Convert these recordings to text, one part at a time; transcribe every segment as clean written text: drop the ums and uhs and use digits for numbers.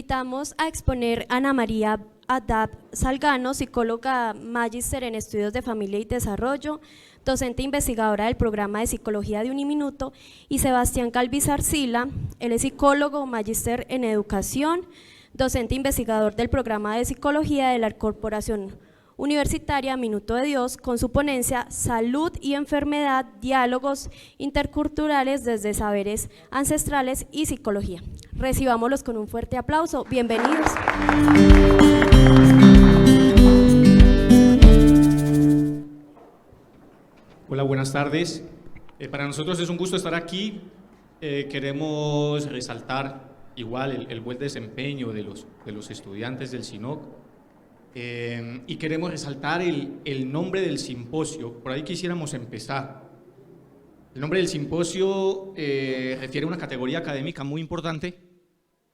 Invitamos a exponer a Ana María Adab Salgano, psicóloga magíster en estudios de familia y desarrollo, docente investigadora del programa de psicología de Uniminuto, y Sebastián Calvis Arcila, él es psicólogo magíster en educación, docente investigador del programa de psicología de la Corporación Universitaria Minuto de Dios, con su ponencia Salud y Enfermedad, diálogos interculturales desde saberes ancestrales y psicología. Recibámoslos con un fuerte aplauso. Bienvenidos. Hola, buenas tardes. Para nosotros es un gusto estar aquí. Queremos resaltar igual el buen desempeño de los estudiantes del SINOC. Y queremos resaltar el nombre del simposio. Por ahí quisiéramos empezar. El nombre del simposio refiere a una categoría académica muy importante,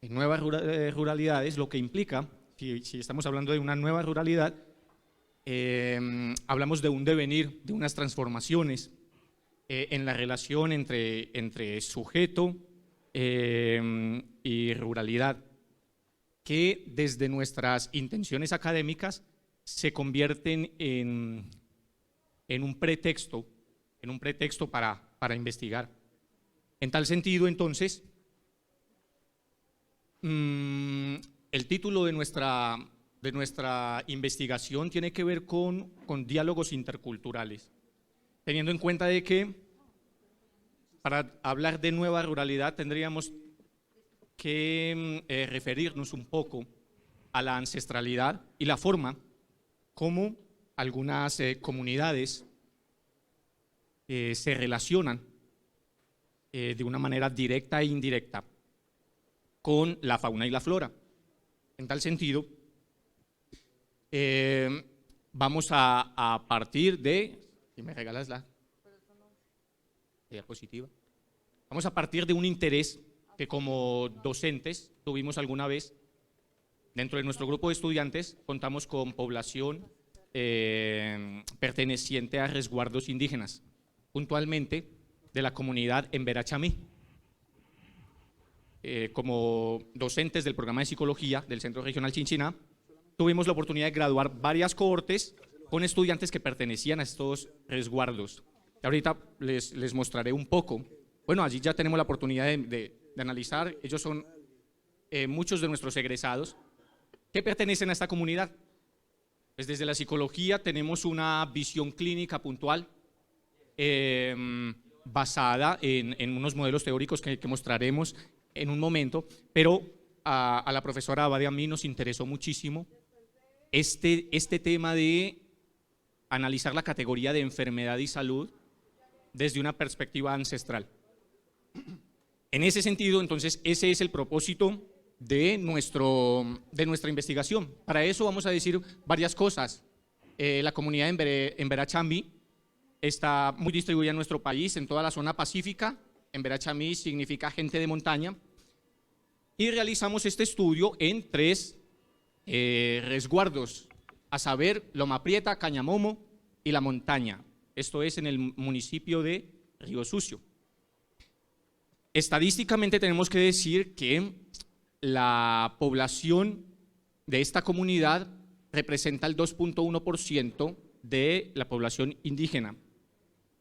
en nuevas ruralidades, lo que implica, si estamos hablando de una nueva ruralidad, hablamos de un devenir, de unas transformaciones en la relación entre sujeto y ruralidad, que desde nuestras intenciones académicas se convierten en un pretexto para investigar. En tal sentido, entonces, el título de nuestra investigación tiene que ver con diálogos interculturales, teniendo en cuenta de que para hablar de nueva ruralidad tendríamos que referirnos un poco a la ancestralidad y la forma como algunas comunidades se relacionan de una manera directa e indirecta con la fauna y la flora. En tal sentido, vamos a partir de, si me regalas la diapositiva, vamos a partir de un interés que como docentes tuvimos alguna vez. Dentro de nuestro grupo de estudiantes contamos con población perteneciente a resguardos indígenas, puntualmente de la comunidad Emberá Chamí. Como docentes del programa de psicología del Centro Regional Chinchiná, tuvimos la oportunidad de graduar varias cohortes con estudiantes que pertenecían a estos resguardos. Y ahorita les mostraré un poco. Bueno, allí ya tenemos la oportunidad de analizar. Ellos son muchos de nuestros egresados que pertenecen a esta comunidad. Pues desde la psicología tenemos una visión clínica puntual basada en unos modelos teóricos que mostraremos en un momento, pero a la profesora Abad y a mí nos interesó muchísimo este tema de analizar la categoría de enfermedad y salud desde una perspectiva ancestral. En ese sentido, entonces, ese es el propósito de nuestra investigación. Para eso vamos a decir varias cosas. La comunidad Emberá Chamí está muy distribuida en nuestro país, en toda la zona pacífica. Emberá Chamí significa gente de montaña. Y realizamos este estudio en 3 resguardos, a saber, Loma Prieta, Cañamomo y La Montaña. Esto es en el municipio de Río Sucio. Estadísticamente tenemos que decir que la población de esta comunidad representa el 2.1% de la población indígena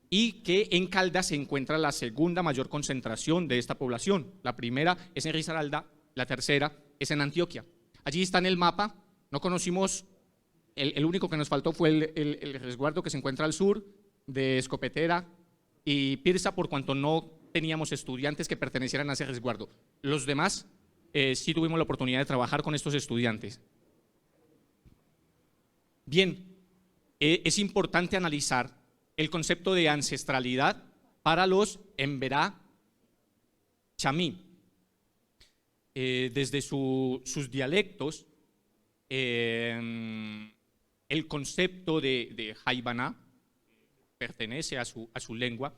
y que en Caldas se encuentra la segunda mayor concentración de esta población. La primera es en Risaralda, la tercera es en Antioquia. Allí está en el mapa. No conocimos, el único que nos faltó fue el resguardo que se encuentra al sur de Escopetera y Pirsa, por cuanto no teníamos estudiantes que pertenecieran a ese resguardo. Los demás sí tuvimos la oportunidad de trabajar con estos estudiantes. Bien, es importante analizar el concepto de ancestralidad para los Emberá Chamí. Desde sus dialectos, el concepto de Jaibaná pertenece a su lengua,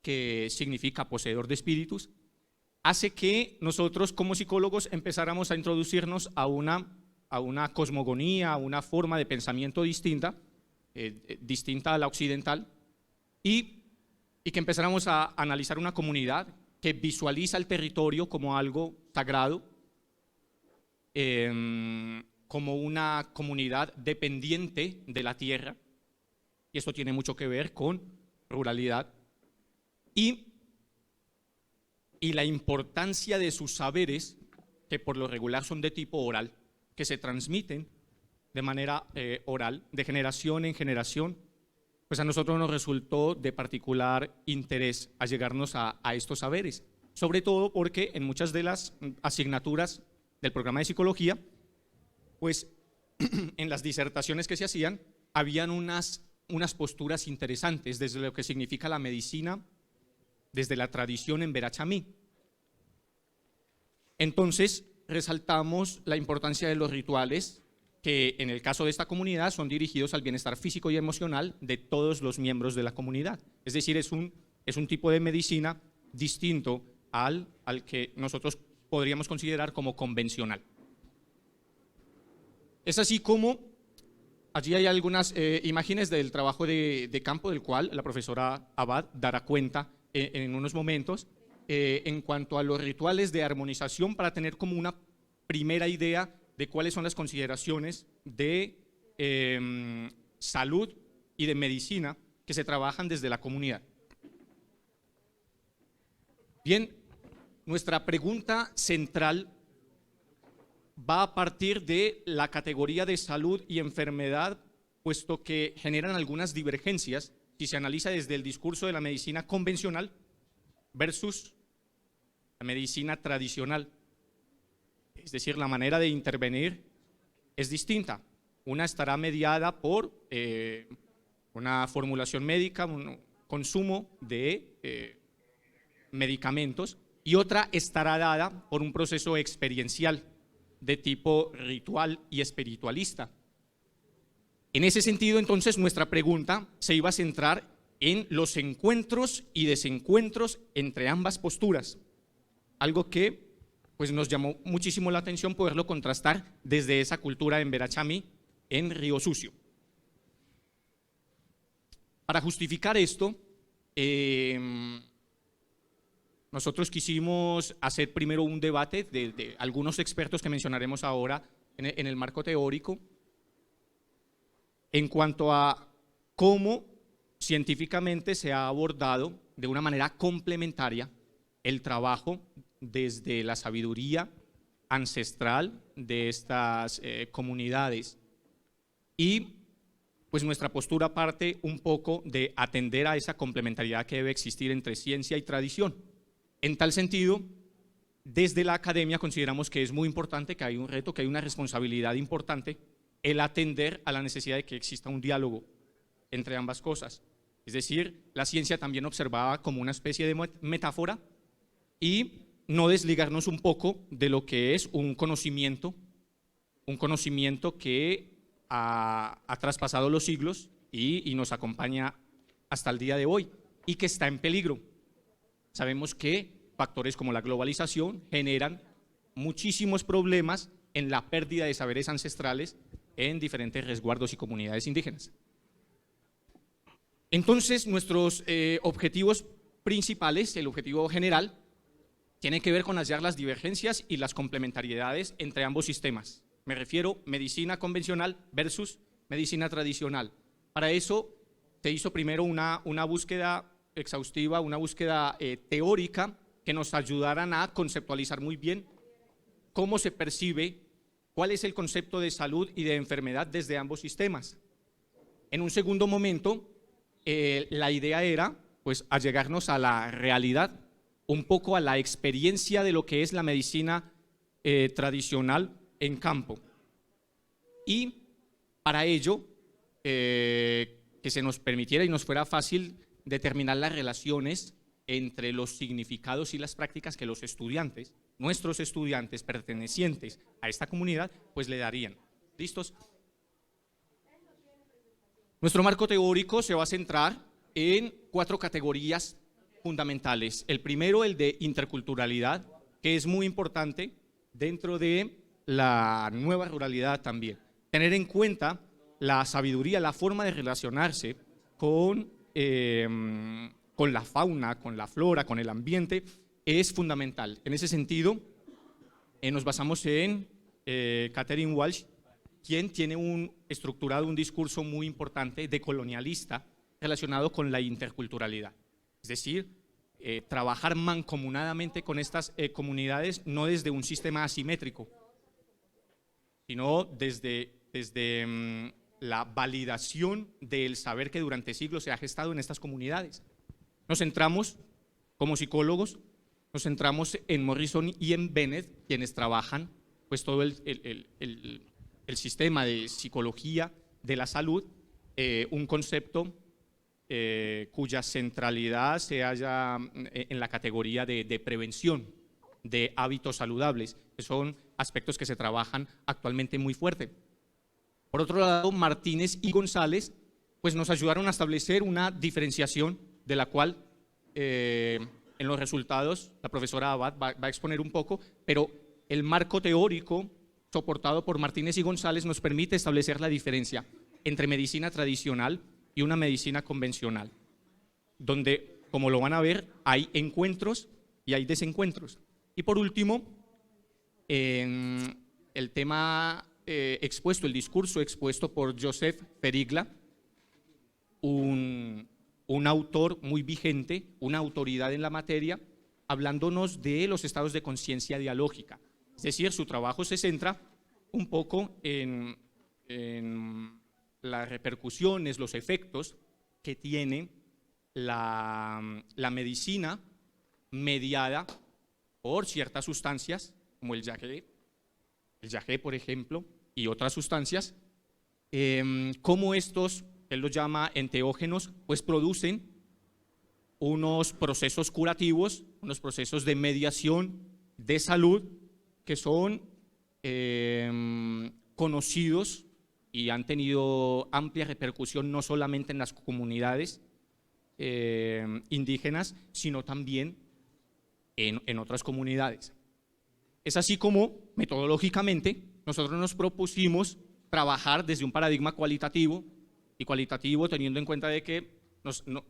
que significa poseedor de espíritus, hace que nosotros como psicólogos empezáramos a introducirnos a una cosmogonía, a una forma de pensamiento distinta a la occidental, y que empezáramos a analizar una comunidad que visualiza el territorio como algo sagrado, como una comunidad dependiente de la tierra, y esto tiene mucho que ver con ruralidad, y la importancia de sus saberes, que por lo regular son de tipo oral, que se transmiten de manera oral, de generación en generación, pues a nosotros nos resultó de particular interés allegarnos a estos saberes, sobre todo porque en muchas de las asignaturas del programa de psicología, pues en las disertaciones que se hacían, habían unas posturas interesantes desde lo que significa la medicina, desde la tradición en Verachamí. Entonces, resaltamos la importancia de los rituales, que en el caso de esta comunidad son dirigidos al bienestar físico y emocional de todos los miembros de la comunidad. Es decir, es un tipo de medicina distinto al que nosotros podríamos considerar como convencional. Es así como allí hay algunas imágenes del trabajo de campo del cual la profesora Abad dará cuenta en unos momentos en cuanto a los rituales de armonización, para tener como una primera idea de cuáles son las consideraciones de salud y de medicina que se trabajan desde la comunidad. Bien, nuestra pregunta central va a partir de la categoría de salud y enfermedad, puesto que generan algunas divergencias si se analiza desde el discurso de la medicina convencional versus la medicina tradicional. Es decir, la manera de intervenir es distinta. Una estará mediada por una formulación médica, un consumo de medicamentos, y otra estará dada por un proceso experiencial de tipo ritual y espiritualista. En ese sentido, entonces, nuestra pregunta se iba a centrar en los encuentros y desencuentros entre ambas posturas, algo que pues nos llamó muchísimo la atención poderlo contrastar desde esa cultura en Verachamí, en Río Sucio. Para justificar esto, nosotros quisimos hacer primero un debate de algunos expertos que mencionaremos ahora en el marco teórico, en cuanto a cómo científicamente se ha abordado de una manera complementaria el trabajo desde la sabiduría ancestral de estas comunidades, y pues nuestra postura parte un poco de atender a esa complementariedad que debe existir entre ciencia y tradición. En tal sentido, desde la academia consideramos que es muy importante, que hay un reto, que hay una responsabilidad importante, el atender a la necesidad de que exista un diálogo entre ambas cosas. Es decir, la ciencia también observaba como una especie de metáfora, y no desligarnos un poco de lo que es un conocimiento que ha traspasado los siglos y nos acompaña hasta el día de hoy, y que está en peligro. Sabemos que factores como la globalización generan muchísimos problemas en la pérdida de saberes ancestrales en diferentes resguardos y comunidades indígenas. Entonces, nuestros objetivos principales, el objetivo general, tiene que ver con hallar las divergencias y las complementariedades entre ambos sistemas. Me refiero a medicina convencional versus medicina tradicional. Para eso se hizo primero una búsqueda exhaustiva, una búsqueda teórica, que nos ayudaran a conceptualizar muy bien cómo se percibe, cuál es el concepto de salud y de enfermedad desde ambos sistemas. En un segundo momento, la idea era pues allegarnos a la realidad, un poco a la experiencia de lo que es la medicina tradicional en campo. Y para ello, que se nos permitiera y nos fuera fácil determinar las relaciones entre los significados y las prácticas que los estudiantes, nuestros estudiantes pertenecientes a esta comunidad, pues le darían. ¿Listos? Nuestro marco teórico se va a centrar en 4 categorías fundamentales. El primero, el de interculturalidad, que es muy importante dentro de la nueva ruralidad también. Tener en cuenta la sabiduría, la forma de relacionarse con la fauna, con la flora, con el ambiente, es fundamental. En ese sentido, nos basamos en Catherine Walsh, quien tiene estructurado un discurso muy importante decolonialista relacionado con la interculturalidad. Es decir, trabajar mancomunadamente con estas comunidades, no desde un sistema asimétrico, sino desde la validación del saber que durante siglos se ha gestado en estas comunidades. Nos centramos, como psicólogos, nos centramos en Morrison y en Bennett, quienes trabajan pues todo el sistema de psicología de la salud, un concepto cuya centralidad se halla en la categoría de prevención, de hábitos saludables, que son aspectos que se trabajan actualmente muy fuerte. Por otro lado, Martínez y González pues nos ayudaron a establecer una diferenciación de la cual en los resultados la profesora Abad va a exponer un poco, pero el marco teórico soportado por Martínez y González nos permite establecer la diferencia entre medicina tradicional y una medicina convencional, donde, como lo van a ver, hay encuentros y hay desencuentros. Y por último, el tema expuesto, el discurso expuesto por Joseph Perigla, un autor muy vigente, una autoridad en la materia, hablándonos de los estados de conciencia dialógica. Es decir, su trabajo se centra un poco en las repercusiones, los efectos que tiene la medicina mediada por ciertas sustancias, como el yagé, por ejemplo, y otras sustancias, cómo estos, él los llama enteógenos, pues producen unos procesos curativos, unos procesos de mediación de salud que son conocidos y han tenido amplia repercusión no solamente en las comunidades indígenas, sino también en otras comunidades. Es así como, metodológicamente, nosotros nos propusimos trabajar desde un paradigma cualitativo, y cualitativo teniendo en cuenta de que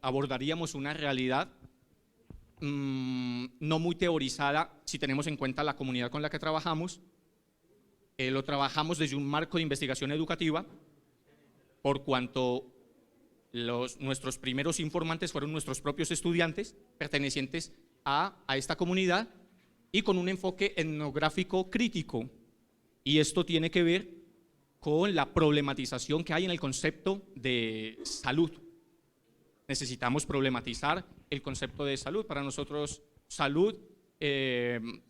abordaríamos una realidad no muy teorizada si tenemos en cuenta la comunidad con la que trabajamos. Lo trabajamos desde un marco de investigación educativa, por cuanto nuestros primeros informantes fueron nuestros propios estudiantes pertenecientes a esta comunidad, y con un enfoque etnográfico crítico, y esto tiene que ver con la problematización que hay en el concepto de salud. Necesitamos problematizar el concepto de salud. Para nosotros, salud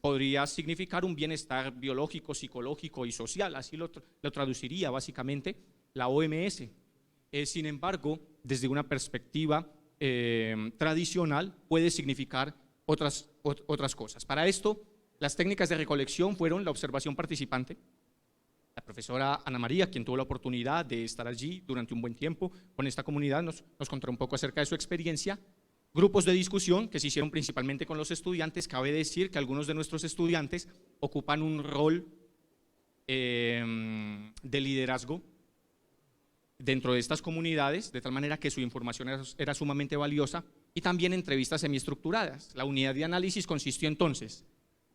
podría significar un bienestar biológico, psicológico y social, así lo traduciría básicamente la OMS. Sin embargo, desde una perspectiva tradicional puede significar otras cosas. Para esto, las técnicas de recolección fueron la observación participante. La profesora Ana María, quien tuvo la oportunidad de estar allí durante un buen tiempo con esta comunidad, nos contará un poco acerca de su experiencia. Grupos de discusión que se hicieron principalmente con los estudiantes. Cabe decir que algunos de nuestros estudiantes ocupan un rol de liderazgo dentro de estas comunidades, de tal manera que su información era sumamente valiosa, y también entrevistas semiestructuradas. La unidad de análisis consistió entonces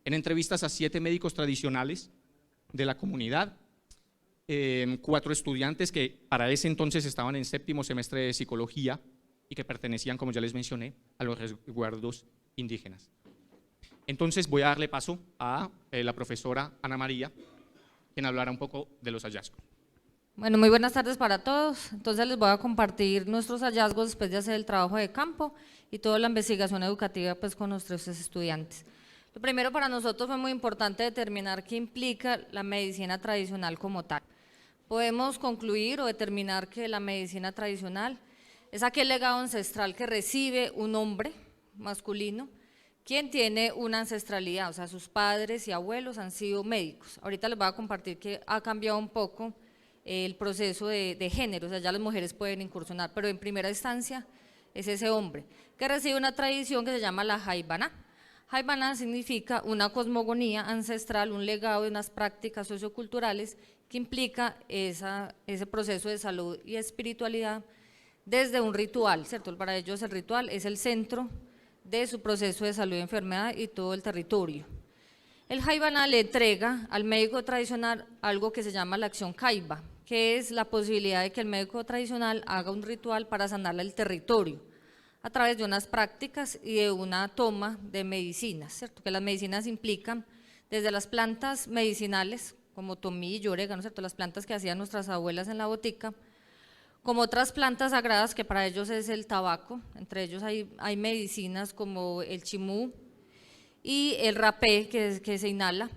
en entrevistas a 7 médicos tradicionales de la comunidad, 4 estudiantes que para ese entonces estaban en 7º semestre de psicología y que pertenecían, como ya les mencioné, a los resguardos indígenas. Entonces voy a darle paso a la profesora Ana María, quien hablará un poco de los hallazgos. Bueno, muy buenas tardes para todos. Entonces les voy a compartir nuestros hallazgos después de hacer el trabajo de campo y toda la investigación educativa pues con nuestros estudiantes. Lo primero, para nosotros fue muy importante determinar qué implica la medicina tradicional como tal. Podemos concluir o determinar que la medicina tradicional es aquel legado ancestral que recibe un hombre masculino quien tiene una ancestralidad, o sea, sus padres y abuelos han sido médicos. Ahorita les voy a compartir que ha cambiado un poco el proceso de género, o sea, ya las mujeres pueden incursionar, pero en primera instancia es ese hombre que recibe una tradición que se llama la Jaibaná. Jaibaná significa una cosmogonía ancestral, un legado de unas prácticas socioculturales que implica ese proceso de salud y espiritualidad desde un ritual, ¿cierto? Para ellos el ritual es el centro de su proceso de salud y enfermedad y todo el territorio. El Jaibaná le entrega al médico tradicional algo que se llama la acción Caiba, que es la posibilidad de que el médico tradicional haga un ritual para sanar el territorio a través de unas prácticas y de una toma de medicinas, ¿cierto? Que las medicinas implican desde las plantas medicinales, como tomillo, orégano, ¿cierto? Las plantas que hacían nuestras abuelas en la botica, como otras plantas sagradas que para ellos es el tabaco, entre ellos hay medicinas como el chimú y el rapé que se inhala,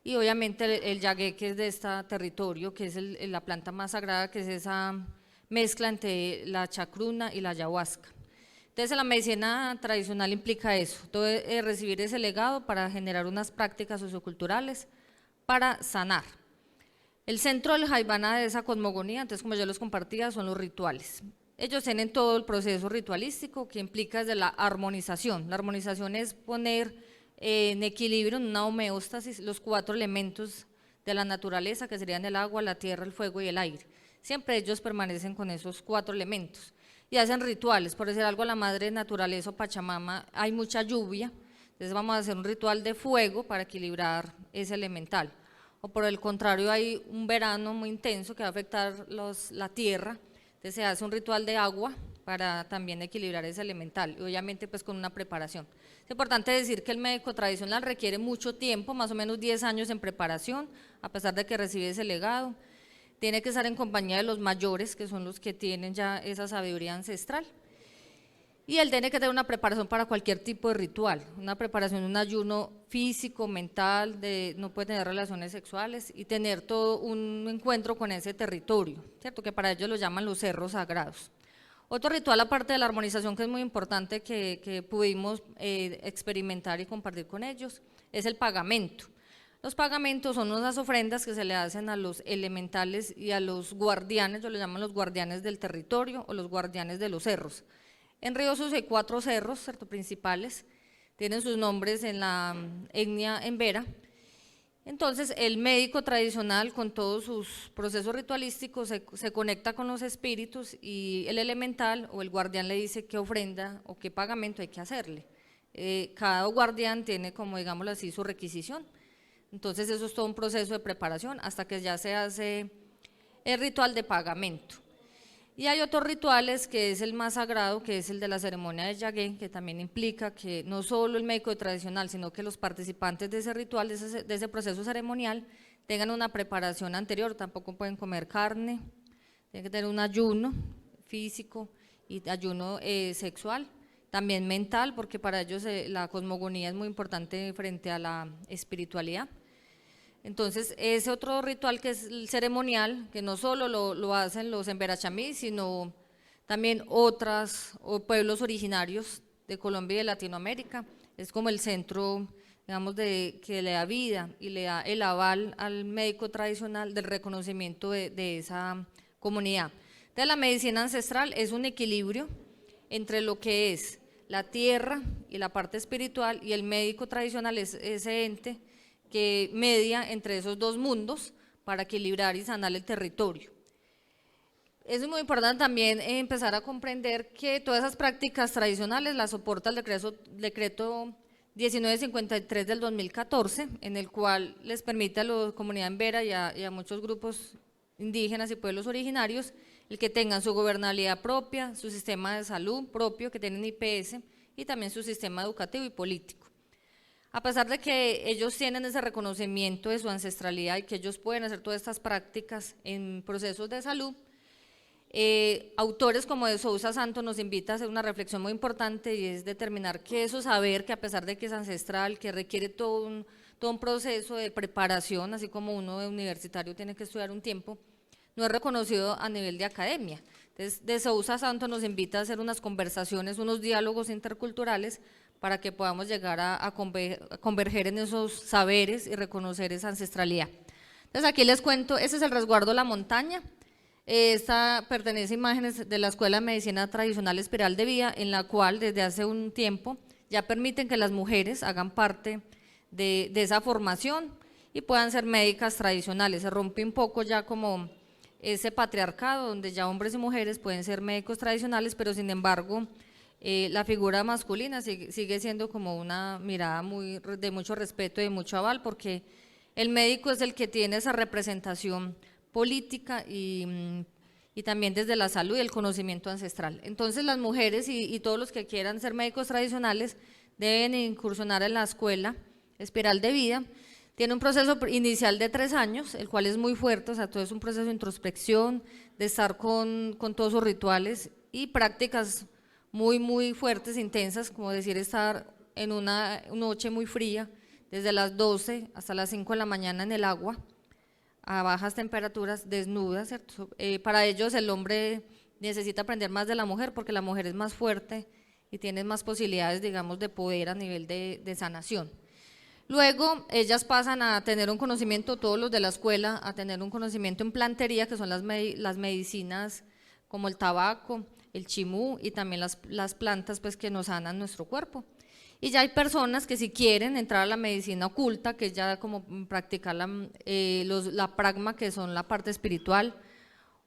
y obviamente el yagué, que es de este territorio, que es la planta más sagrada, que es esa mezcla entre la chacruna y la ayahuasca. Entonces la medicina tradicional implica eso, todo es recibir ese legado para generar unas prácticas socioculturales para sanar. El centro del Jaibaná de esa cosmogonía, entonces como yo les compartía, son los rituales. Ellos tienen todo el proceso ritualístico que implica desde la armonización. La armonización es poner en equilibrio, en una homeostasis, los 4 elementos de la naturaleza, que serían el agua, la tierra, el fuego y el aire. Siempre ellos permanecen con esos 4 elementos. Y hacen rituales, por decir algo, a la madre naturaleza o Pachamama hay mucha lluvia, entonces vamos a hacer un ritual de fuego para equilibrar ese elemental. O por el contrario, hay un verano muy intenso que va a afectar la tierra, entonces se hace un ritual de agua para también equilibrar ese elemental, y obviamente pues con una preparación. Es importante decir que el médico tradicional requiere mucho tiempo, más o menos 10 años en preparación, a pesar de que recibe ese legado. Tiene que estar en compañía de los mayores, que son los que tienen ya esa sabiduría ancestral. Y él tiene que tener una preparación para cualquier tipo de ritual, una preparación, un ayuno físico, mental, no puede tener relaciones sexuales y tener todo un encuentro con ese territorio, ¿cierto? Que para ellos lo llaman los cerros sagrados. Otro ritual, aparte de la armonización, que es muy importante, que pudimos experimentar y compartir con ellos, es el pagamento. Los pagamentos son unas ofrendas que se le hacen a los elementales y a los guardianes, yo les llamo los guardianes del territorio o los guardianes de los cerros. En Río Sucio hay 4 cerros, ¿cierto?, principales, tienen sus nombres en la etnia embera. Entonces el médico tradicional, con todos sus procesos ritualísticos, se conecta con los espíritus, y el elemental o el guardián le dice qué ofrenda o qué pagamento hay que hacerle. Cada guardián tiene, como digámoslo así, su requisición. Entonces eso es todo un proceso de preparación hasta que ya se hace el ritual de pagamento. Y hay otros rituales, que es el más sagrado, que es el de la ceremonia de yagué, que también implica que no solo el médico tradicional, sino que los participantes de ese ritual, de ese proceso ceremonial, tengan una preparación anterior. Tampoco pueden comer carne, tienen que tener un ayuno físico y ayuno sexual, también mental, porque para ellos la cosmogonía es muy importante frente a la espiritualidad. Entonces, ese otro ritual, que es el ceremonial, que no solo lo hacen los emberachamí, sino también otros pueblos originarios de Colombia y de Latinoamérica, es como el centro, digamos, que le da vida y le da el aval al médico tradicional del reconocimiento de esa comunidad. Entonces, la medicina ancestral es un equilibrio entre lo que es la tierra y la parte espiritual, y el médico tradicional es ese ente que media entre esos 2 mundos para equilibrar y sanar el territorio. Es muy importante también empezar a comprender que todas esas prácticas tradicionales las soporta el decreto 1953 del 2014, en el cual les permite a la comunidad embera y a muchos grupos indígenas y pueblos originarios el que tengan su gobernabilidad propia, su sistema de salud propio, que tienen IPS, y también su sistema educativo y político. A pesar de que ellos tienen ese reconocimiento de su ancestralidad y que ellos pueden hacer todas estas prácticas en procesos de salud, autores como de Sousa Santos nos invita a hacer una reflexión muy importante, y es determinar que eso saber, que a pesar de que es ancestral, que requiere todo un proceso de preparación, así como uno de universitario tiene que estudiar un tiempo, no es reconocido a nivel de academia. Entonces, de Sousa Santos nos invita a hacer unas conversaciones, unos diálogos interculturales, para que podamos llegar a converger en esos saberes y reconocer esa ancestralidad. Entonces aquí les cuento, ese es el resguardo de la montaña. Esta pertenece a imágenes de la Escuela de Medicina Tradicional Espiral de Vida, en la cual desde hace un tiempo ya permiten que las mujeres hagan parte de esa formación y puedan ser médicas tradicionales. Se rompe un poco ya como ese patriarcado, donde ya hombres y mujeres pueden ser médicos tradicionales, pero sin embargo la figura masculina sigue siendo como una mirada de mucho respeto y de mucho aval, porque el médico es el que tiene esa representación política y también desde la salud y el conocimiento ancestral. Entonces las mujeres y todos los que quieran ser médicos tradicionales deben incursionar en la escuela Espiral de Vida. Tiene un proceso inicial de 3 años, el cual es muy fuerte, o sea, todo es un proceso de introspección, de estar con todos sus rituales y prácticas muy fuertes, intensas, como decir, estar en una noche muy fría, desde las 12 hasta las 5 de la mañana en el agua, a bajas temperaturas, desnudas, ¿cierto? Para ellos el hombre necesita aprender más de la mujer, porque la mujer es más fuerte y tiene más posibilidades, digamos, de poder a nivel de sanación. Luego ellas pasan a tener un conocimiento, todos los de la escuela, a tener un conocimiento en plantería, que son las medicinas como el tabaco, el chimú y también las plantas pues, que nos sanan nuestro cuerpo. Y ya hay personas que si quieren entrar a la medicina oculta, que es ya como practicar la pragma, que son la parte espiritual,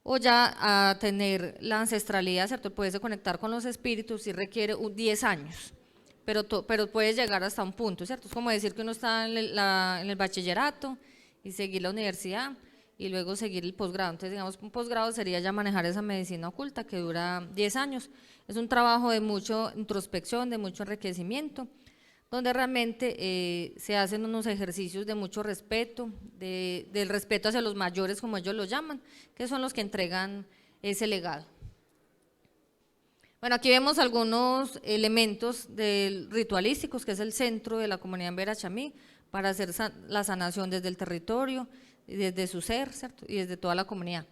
o ya a tener la ancestralidad, ¿cierto? Puedes conectar con los espíritus y requiere 10 años. Pero puedes llegar hasta un punto, ¿cierto? Es como decir que uno está en el bachillerato y seguir la universidad y luego seguir el posgrado. Entonces, digamos, un posgrado sería ya manejar esa medicina oculta que dura 10 años. Es un trabajo de mucha introspección, de mucho enriquecimiento, donde realmente se hacen unos ejercicios de mucho respeto, del respeto hacia los mayores, como ellos lo llaman, que son los que entregan ese legado. Bueno, aquí vemos algunos elementos ritualísticos, que es el centro de la comunidad en Verachamí, para hacer la sanación desde el territorio, desde su ser, ¿cierto? Y desde toda la comunidad.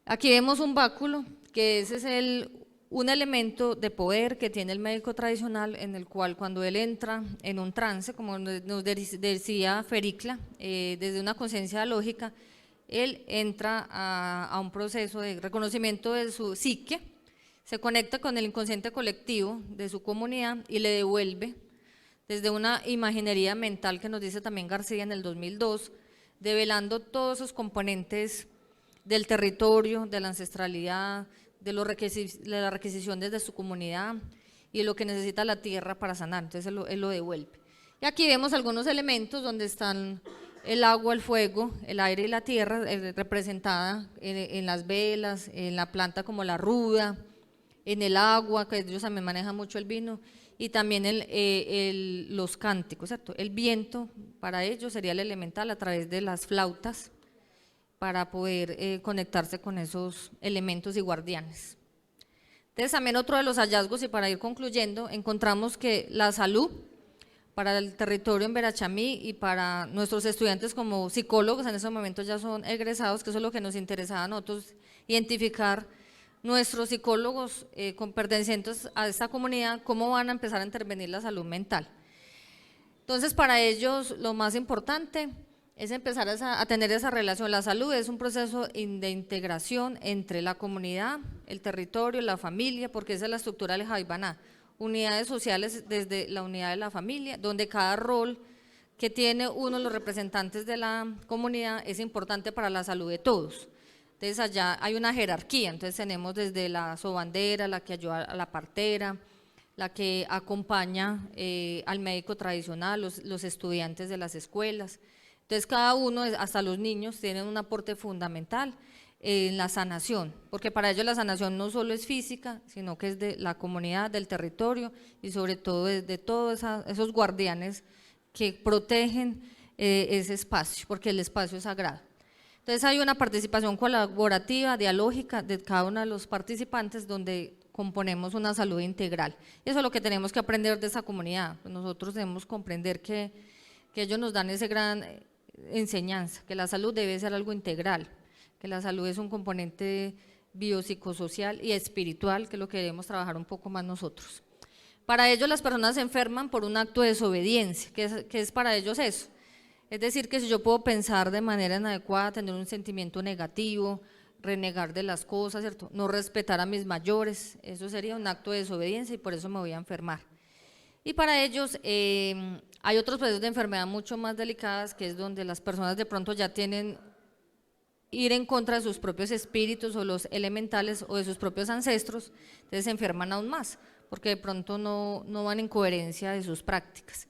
Aquí vemos un báculo, que ese es un elemento de poder que tiene el médico tradicional, en el cual cuando él entra en un trance, como nos decía Fericla, desde una conciencia lógica, él entra a un proceso de reconocimiento de su psique, se conecta con el inconsciente colectivo de su comunidad y le devuelve desde una imaginería mental que nos dice también García en el 2002, develando todos esos componentes del territorio, de la ancestralidad, de la requisición desde su comunidad y lo que necesita la tierra para sanar. Entonces él lo devuelve. Y aquí vemos algunos elementos donde están el agua, el fuego, el aire y la tierra, representada en las velas, en la planta como la ruda, en el agua, que ellos también manejan mucho el vino, y también los cánticos, ¿cierto? El viento para ellos sería el elemental a través de las flautas para poder conectarse con esos elementos y guardianes. Entonces también otro de los hallazgos, y para ir concluyendo, encontramos que la salud para el territorio en Verachamí y para nuestros estudiantes como psicólogos, en ese momento ya son egresados, que eso es lo que nos interesaba a nosotros, identificar nuestros psicólogos pertenecientes a esta comunidad, cómo van a empezar a intervenir la salud mental. Entonces, para ellos lo más importante es empezar a tener esa relación. La salud es un proceso de integración entre la comunidad, el territorio, la familia, porque esa es la estructura del Jaibaná. Unidades sociales desde la unidad de la familia, donde cada rol que tiene uno de los representantes de la comunidad es importante para la salud de todos. Entonces allá hay una jerarquía, entonces tenemos desde la sobandera, la que ayuda a la partera, la que acompaña al médico tradicional, los estudiantes de las escuelas. Entonces cada uno, hasta los niños, tienen un aporte fundamental en la sanación, porque para ellos la sanación no solo es física, sino que es de la comunidad, del territorio y sobre todo de todos esos guardianes que protegen ese espacio, porque el espacio es sagrado. Entonces hay una participación colaborativa, dialógica de cada uno de los participantes donde componemos una salud integral. Y eso es lo que tenemos que aprender de esa comunidad. Nosotros debemos comprender que ellos nos dan esa gran enseñanza, que la salud debe ser algo integral, que la salud es un componente biopsicosocial y espiritual, que es lo que debemos trabajar un poco más nosotros. Para ellos las personas se enferman por un acto de desobediencia, que es para ellos eso. Es decir, que si yo puedo pensar de manera inadecuada, tener un sentimiento negativo, renegar de las cosas, ¿cierto? No respetar a mis mayores, eso sería un acto de desobediencia y por eso me voy a enfermar. Y para ellos hay otros procesos de enfermedad mucho más delicadas, que es donde las personas de pronto ya tienen ir en contra de sus propios espíritus o los elementales o de sus propios ancestros, entonces se enferman aún más, porque de pronto no van en coherencia de sus prácticas.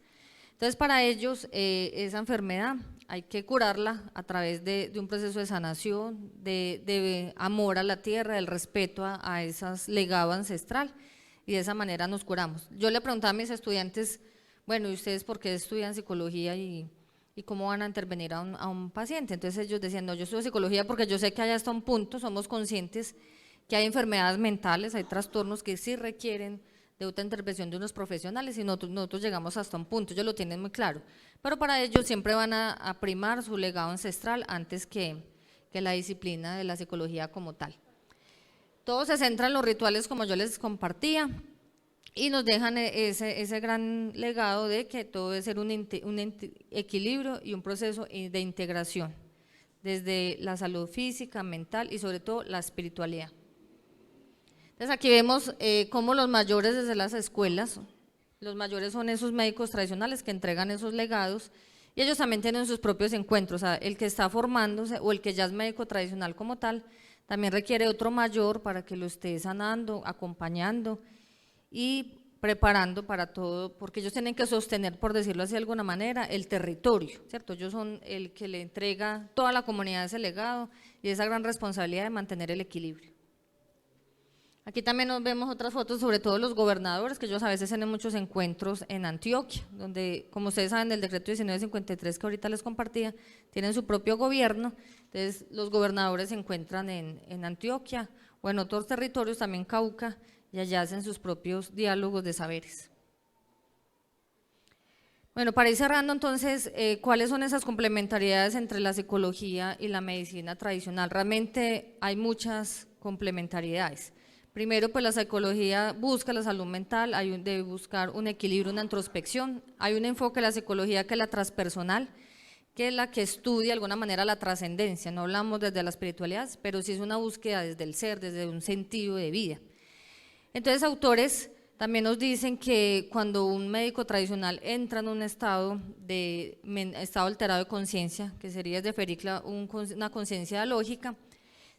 Entonces, para ellos, esa enfermedad hay que curarla a través de un proceso de sanación, de amor a la tierra, del respeto a ese legado ancestral, y de esa manera nos curamos. Yo le preguntaba a mis estudiantes, bueno, ¿y ustedes por qué estudian psicología y cómo van a intervenir a un paciente? Entonces ellos decían, no, yo estudio psicología porque yo sé que allá hasta un punto somos conscientes que hay enfermedades mentales, hay trastornos que sí requieren de otra intervención de unos profesionales, y nosotros llegamos hasta un punto, ellos lo tienen muy claro, pero para ellos siempre van a primar su legado ancestral antes que la disciplina de la psicología como tal. Todo se centra en los rituales, como yo les compartía, y nos dejan ese gran legado de que todo debe ser un equilibrio y un proceso de integración, desde la salud física, mental y sobre todo la espiritualidad. Entonces aquí vemos cómo los mayores desde las escuelas, los mayores son esos médicos tradicionales que entregan esos legados, y ellos también tienen sus propios encuentros, o sea, el que está formándose o el que ya es médico tradicional como tal, también requiere otro mayor para que lo esté sanando, acompañando y preparando para todo, porque ellos tienen que sostener, por decirlo así de alguna manera, el territorio, ¿cierto? Ellos son el que le entrega a toda la comunidad ese legado y esa gran responsabilidad de mantener el equilibrio. Aquí también nos vemos otras fotos, sobre todo los gobernadores, que ellos a veces tienen muchos encuentros en Antioquia, donde, como ustedes saben, del decreto 1953 que ahorita les compartía, tienen su propio gobierno. Entonces los gobernadores se encuentran en Antioquia o en otros territorios, también Cauca, y allá hacen sus propios diálogos de saberes. Bueno, para ir cerrando entonces, ¿cuáles son esas complementariedades entre la psicología y la medicina tradicional? Realmente hay muchas complementariedades. Primero, pues la psicología busca la salud mental, debe buscar un equilibrio, una introspección. Hay un enfoque de la psicología que es la transpersonal, que es la que estudia de alguna manera la trascendencia. No hablamos desde la espiritualidad, pero sí es una búsqueda desde el ser, desde un sentido de vida. Entonces, autores también nos dicen que cuando un médico tradicional entra en un estado alterado de conciencia, que sería desde Fericla una conciencia lógica,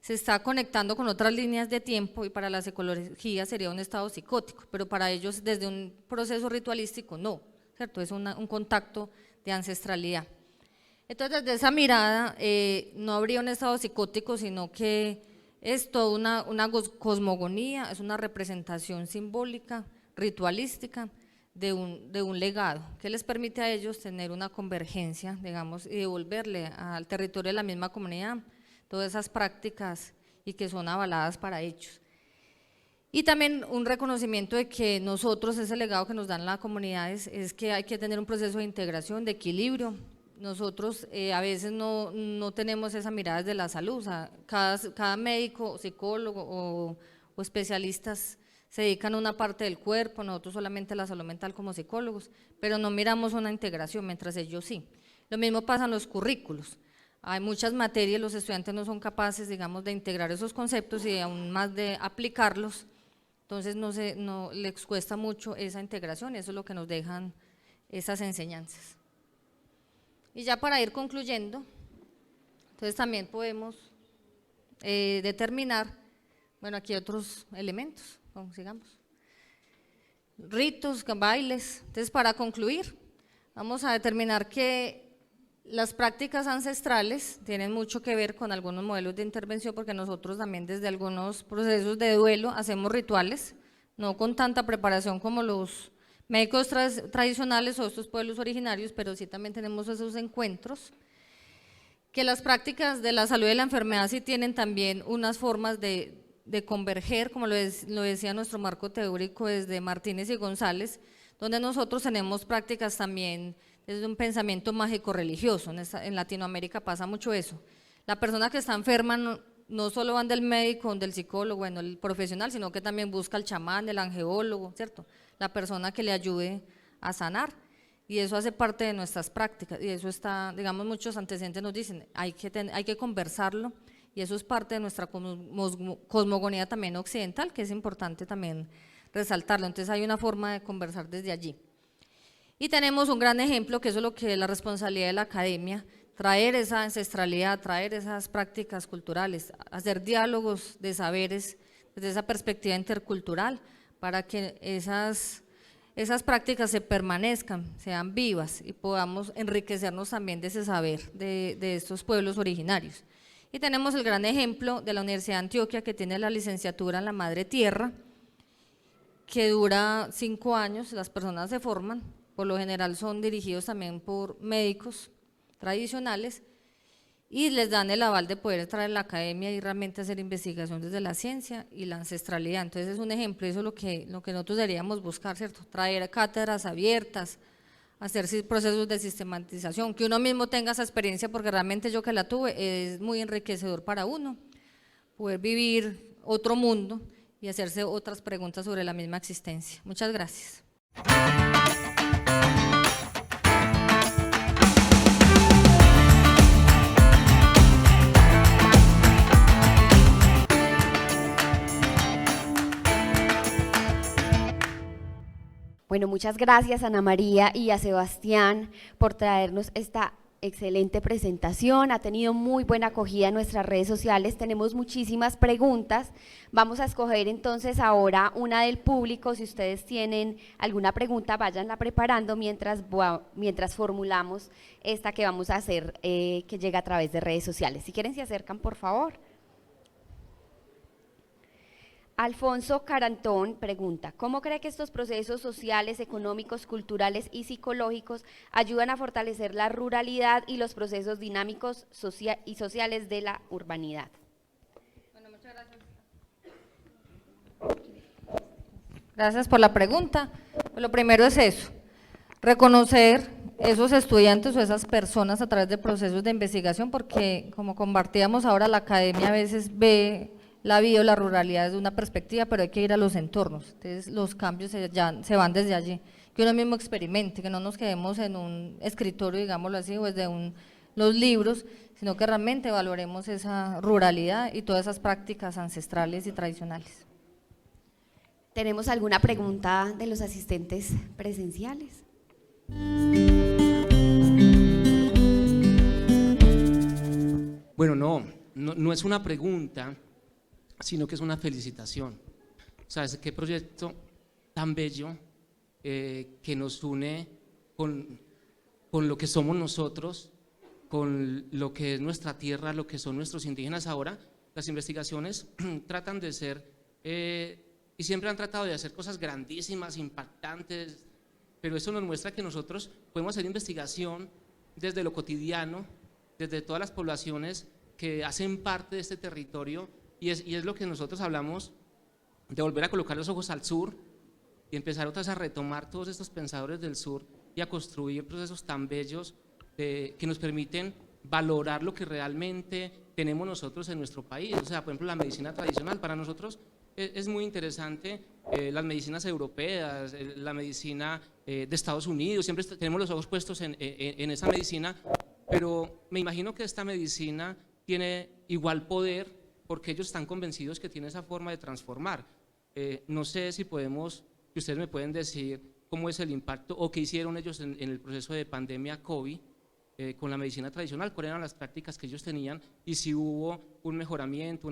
se está conectando con otras líneas de tiempo, y para la psicología sería un estado psicótico, pero para ellos desde un proceso ritualístico no, ¿cierto? Es un contacto de ancestralidad. Entonces, desde esa mirada no habría un estado psicótico, sino que es toda una cosmogonía, es una representación simbólica, ritualística de un legado que les permite a ellos tener una convergencia, digamos, y devolverle al territorio de la misma comunidad todas esas prácticas y que son avaladas para ellos. Y también un reconocimiento de que nosotros, ese legado que nos dan las comunidades, es que hay que tener un proceso de integración, de equilibrio. Nosotros a veces no tenemos esa mirada desde la salud, o sea, cada médico, psicólogo o especialistas se dedican a una parte del cuerpo, nosotros solamente a la salud mental como psicólogos, pero no miramos una integración, mientras ellos sí. Lo mismo pasa en los currículos. Hay muchas materias, los estudiantes no son capaces, digamos, de integrar esos conceptos y aún más de aplicarlos, entonces no les cuesta mucho esa integración, y eso es lo que nos dejan esas enseñanzas. Y ya para ir concluyendo, entonces también podemos determinar, bueno, aquí hay otros elementos, sigamos, ritos, bailes. Entonces, para concluir, vamos a determinar que las prácticas ancestrales tienen mucho que ver con algunos modelos de intervención, porque nosotros también desde algunos procesos de duelo hacemos rituales, no con tanta preparación como los médicos tradicionales o estos pueblos originarios, pero sí también tenemos esos encuentros. Que las prácticas de la salud y de la enfermedad sí tienen también unas formas de converger, como lo decía nuestro marco teórico desde Martínez y González, donde nosotros tenemos prácticas también desde un pensamiento mágico-religioso. En Latinoamérica pasa mucho eso. La persona que está enferma no solo van del médico, del psicólogo, bueno, el profesional, sino que también busca el chamán, el angeólogo, ¿cierto? La persona que le ayude a sanar, y eso hace parte de nuestras prácticas, y eso está, digamos, muchos antecedentes nos dicen, hay que conversarlo, y eso es parte de nuestra cosmogonía también occidental, que es importante también resaltarlo. Entonces hay una forma de conversar desde allí. Y tenemos un gran ejemplo, que eso es lo que es la responsabilidad de la academia, traer esa ancestralidad, traer esas prácticas culturales, hacer diálogos de saberes desde esa perspectiva intercultural, para que esas prácticas se permanezcan, sean vivas y podamos enriquecernos también de ese saber de estos pueblos originarios. Y tenemos el gran ejemplo de la Universidad de Antioquia, que tiene la licenciatura en la Madre Tierra, que dura 5 años, las personas se forman, por lo general son dirigidos también por médicos tradicionales, y les dan el aval de poder entrar en la academia y realmente hacer investigación desde la ciencia y la ancestralidad. Entonces es un ejemplo, eso es lo que nosotros deberíamos buscar, ¿cierto? Traer cátedras abiertas, hacer procesos de sistematización, que uno mismo tenga esa experiencia, porque realmente yo que la tuve es muy enriquecedor para uno, poder vivir otro mundo y hacerse otras preguntas sobre la misma existencia. Muchas gracias. Bueno, muchas gracias Ana María y a Sebastián por traernos esta excelente presentación. Ha tenido muy buena acogida en nuestras redes sociales, tenemos muchísimas preguntas. Vamos a escoger entonces ahora una del público. Si ustedes tienen alguna pregunta, váyanla preparando mientras formulamos esta que vamos a hacer, que llega a través de redes sociales. Si quieren, se acercan, por favor. Alfonso Carantón pregunta, ¿cómo cree que estos procesos sociales, económicos, culturales y psicológicos ayudan a fortalecer la ruralidad y los procesos dinámicos y sociales de la urbanidad? Bueno, muchas gracias. Gracias por la pregunta. Lo primero es eso, reconocer esos estudiantes o esas personas a través de procesos de investigación, porque como compartíamos ahora, la academia a veces ve la vida o la ruralidad desde una perspectiva, pero hay que ir a los entornos. Entonces los cambios se van desde allí, que uno mismo experimente, que no nos quedemos en un escritorio, digámoslo así, o desde los libros, sino que realmente valoremos esa ruralidad y todas esas prácticas ancestrales y tradicionales. ¿Tenemos alguna pregunta de los asistentes presenciales? Bueno, no es una pregunta, sino que es una felicitación. O sea, qué proyecto tan bello que nos une con lo que somos nosotros, con lo que es nuestra tierra, lo que son nuestros indígenas ahora. Las investigaciones tratan de ser, y siempre han tratado de hacer cosas grandísimas, impactantes, pero eso nos muestra que nosotros podemos hacer investigación desde lo cotidiano, desde todas las poblaciones que hacen parte de este territorio. Y es lo que nosotros hablamos, de volver a colocar los ojos al sur y empezar otras a retomar todos estos pensadores del sur y a construir procesos tan bellos que nos permiten valorar lo que realmente tenemos nosotros en nuestro país. O sea, por ejemplo, la medicina tradicional para nosotros es muy interesante, las medicinas europeas, la medicina de Estados Unidos, siempre tenemos los ojos puestos en esa medicina, pero me imagino que esta medicina tiene igual poder, porque ellos están convencidos que tiene esa forma de transformar. No sé si ustedes me pueden decir cómo es el impacto o qué hicieron ellos en el proceso de pandemia COVID con la medicina tradicional, cuáles eran las prácticas que ellos tenían y si hubo un mejoramiento,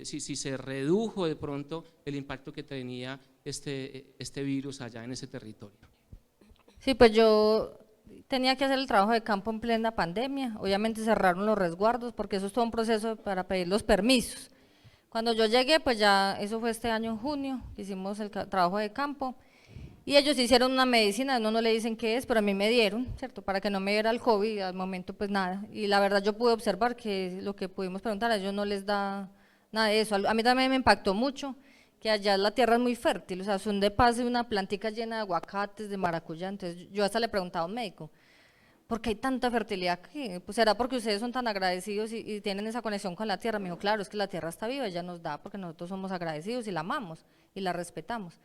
si se redujo de pronto el impacto que tenía este virus allá en ese territorio. Sí, pues yo tenía que hacer el trabajo de campo en plena pandemia, obviamente cerraron los resguardos porque eso es todo un proceso para pedir los permisos. Cuando yo llegué, pues ya, eso fue este año en junio, hicimos el trabajo de campo y ellos hicieron una medicina, no le dicen qué es, pero a mí me dieron, ¿cierto? Para que no me diera el COVID, al momento pues nada, y la verdad yo pude observar que lo que pudimos preguntar a ellos no les da nada de eso. A mí también me impactó mucho que allá la tierra es muy fértil, o sea, son de pase una plantica llena de aguacates, de maracuyá. Entonces yo hasta le preguntaba a un médico, ¿por qué hay tanta fertilidad aquí? Pues será porque ustedes son tan agradecidos y tienen esa conexión con la tierra. Me dijo, claro, es que la tierra está viva, ella nos da porque nosotros somos agradecidos y la amamos y la respetamos.